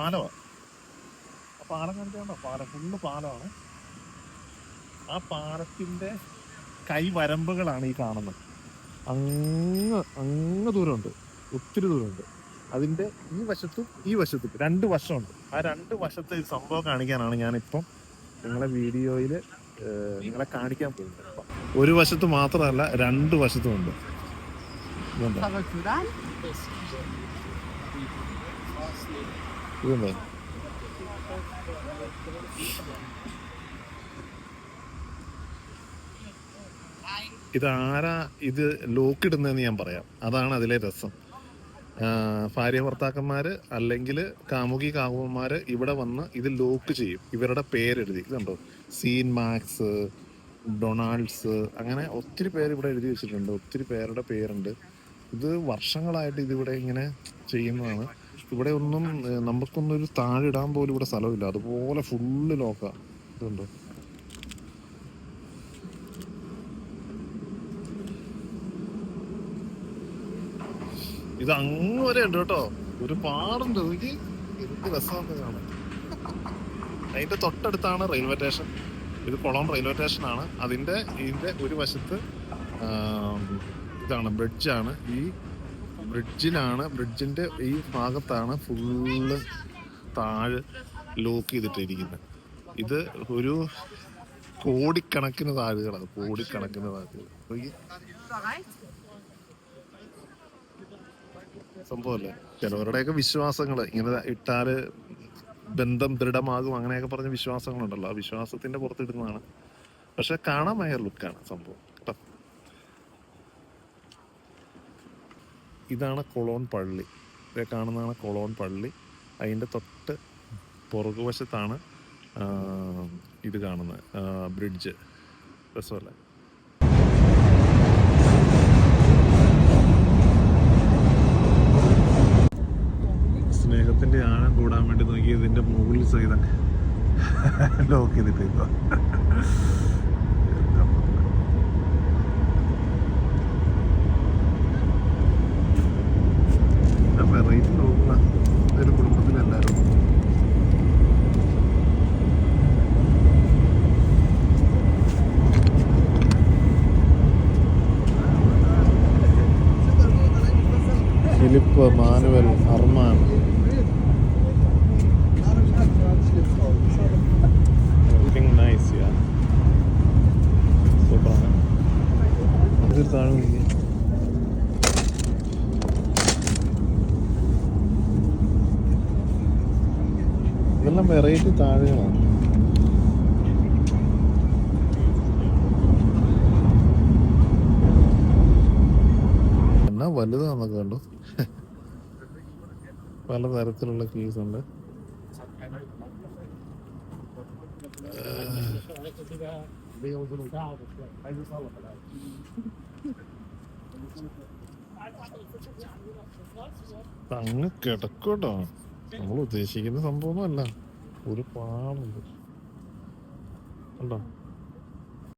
പാലമാണ്. ആ പാലം കാണിച്ചാണ്ടോ? പാലം ഫുള്ള് പാലമാണ്. ആ പാലത്തിന്റെ കൈവരമ്പുകളാണ് ഈ കാണുന്നത്. അങ്ങ് ദൂരമുണ്ട്, ഒത്തിരി ദൂരമുണ്ട്. അതിന്റെ ഈ വശത്തും ഈ വശത്തും രണ്ട് വശമുണ്ട്. ആ രണ്ട് വശത്തെ ഈ സംഭവം കാണിക്കാനാണ് ഞാനിപ്പം നിങ്ങളെ വീഡിയോയിൽ നിങ്ങളെ കാണിക്കാൻ പോകുന്നത്. ഒരു വശത്ത് മാത്രമല്ല, രണ്ട് വശത്തും ഉണ്ട്. ഇതുണ്ടോ? ഇതാരാ ഇത് ലോക്ക് ഇടുന്നതെന്ന് ഞാൻ പറയാം. അതാണ് അതിലെ രസം. ഭാര്യ ഭർത്താക്കന്മാര് അല്ലെങ്കിൽ കാമുകി കാമുകന്മാര് ഇവിടെ വന്ന് ഇത് ലോക്ക് ചെയ്യും. ഇവരുടെ പേരെഴുതി ഇതുണ്ടോ, സീൻ മാക്സ്, ഡൊണാൾഡ്സ്, അങ്ങനെ ഒത്തിരി പേര് ഇവിടെ എഴുതി വെച്ചിട്ടുണ്ട്. ഒത്തിരി പേരുടെ പേരുണ്ട്. ഇത് വർഷങ്ങളായിട്ട് ഇതിവിടെ ഇങ്ങനെ ചെയ്യുന്നതാണ്. ഇവിടെ ഒന്നും നമുക്കൊന്നും ഒരു താഴിടാൻ പോലും ഇവിടെ സ്ഥലമില്ല. അതുപോലെ ഫുള്ള് ലോക്കാ. ഇതുണ്ടോ? ഇത് അങ്ങ് വരെ ഉണ്ട് കേട്ടോ, ഒരുപാടുണ്ട്. എനിക്ക് എന്ത് രസമാണ് കാണാൻ. അതിന്റെ തൊട്ടടുത്താണ് റെയിൽവേ സ്റ്റേഷൻ. ഇത് കൊളം റെയിൽവേ സ്റ്റേഷനാണ്. ഇതിന്റെ ഒരു വശത്ത് ഇതാണ് ബ്രിഡ്ജാണ്. ഈ ബ്രിഡ്ജിന്റെ ഈ ഭാഗത്താണ് ഫുള്ള് താഴ് ലോക്ക് ചെയ്തിട്ടിരിക്കുന്നത്. ഇത് ഒരു കോടിക്കണക്കിന് താഴുകളാണ്, കോടിക്കണക്കിന് താഴുകൾ. സംഭവല്ലേ. ചിലവരുടെയൊക്കെ വിശ്വാസങ്ങള് ഇങ്ങനെ ഇട്ടാല് ബന്ധം ദൃഢമാകും, അങ്ങനെയൊക്കെ പറഞ്ഞ വിശ്വാസങ്ങളുണ്ടല്ലോ. ആ വിശ്വാസത്തിന്റെ പുറത്തിടുന്നതാണ്. പക്ഷെ കാണാൻ ഭയങ്കര ലുക്കാണ് സംഭവം കേട്ടോ. ഇതാണ് കൊളോൺ പള്ളി. ഇത് കാണുന്നതാണ് കൊളോൺ പള്ളി. അതിന്റെ തൊട്ട് പുറകുവശത്താണ് ഇത് കാണുന്നത്, ബ്രിഡ്ജ്. രസമല്ലേ? സ്നേഹത്തിന്റെ ആഴം കൂടാൻ വേണ്ടി നോക്കി ഇതിന്റെ മുകളിൽ സഹിതം ലോക്ക് ചെയ്തിട്ട് വെറൈറ്റി നോക്കുക. ഒരു കുടുംബത്തിലെല്ലാവരും ഫിലിപ്പ്, മാനുവൽ, അർമാൻ. നൈസ് യാ, സൂപ്പറാണ്. ഇതൊരു താഴെ ഇതെല്ലാം വെറൈറ്റി താഴെകളാണ്. എന്നാ വലുതാന്നൊക്കെ കണ്ടു. പലതരത്തിലുള്ള കീസ് ഉണ്ട്. അങ്ങ് കിടക്കോട്ടോ, നമ്മൾ ഉദ്ദേശിക്കുന്ന സംഭവമൊന്നും അല്ല. ഒരു പാടുണ്ട് കണ്ടോ.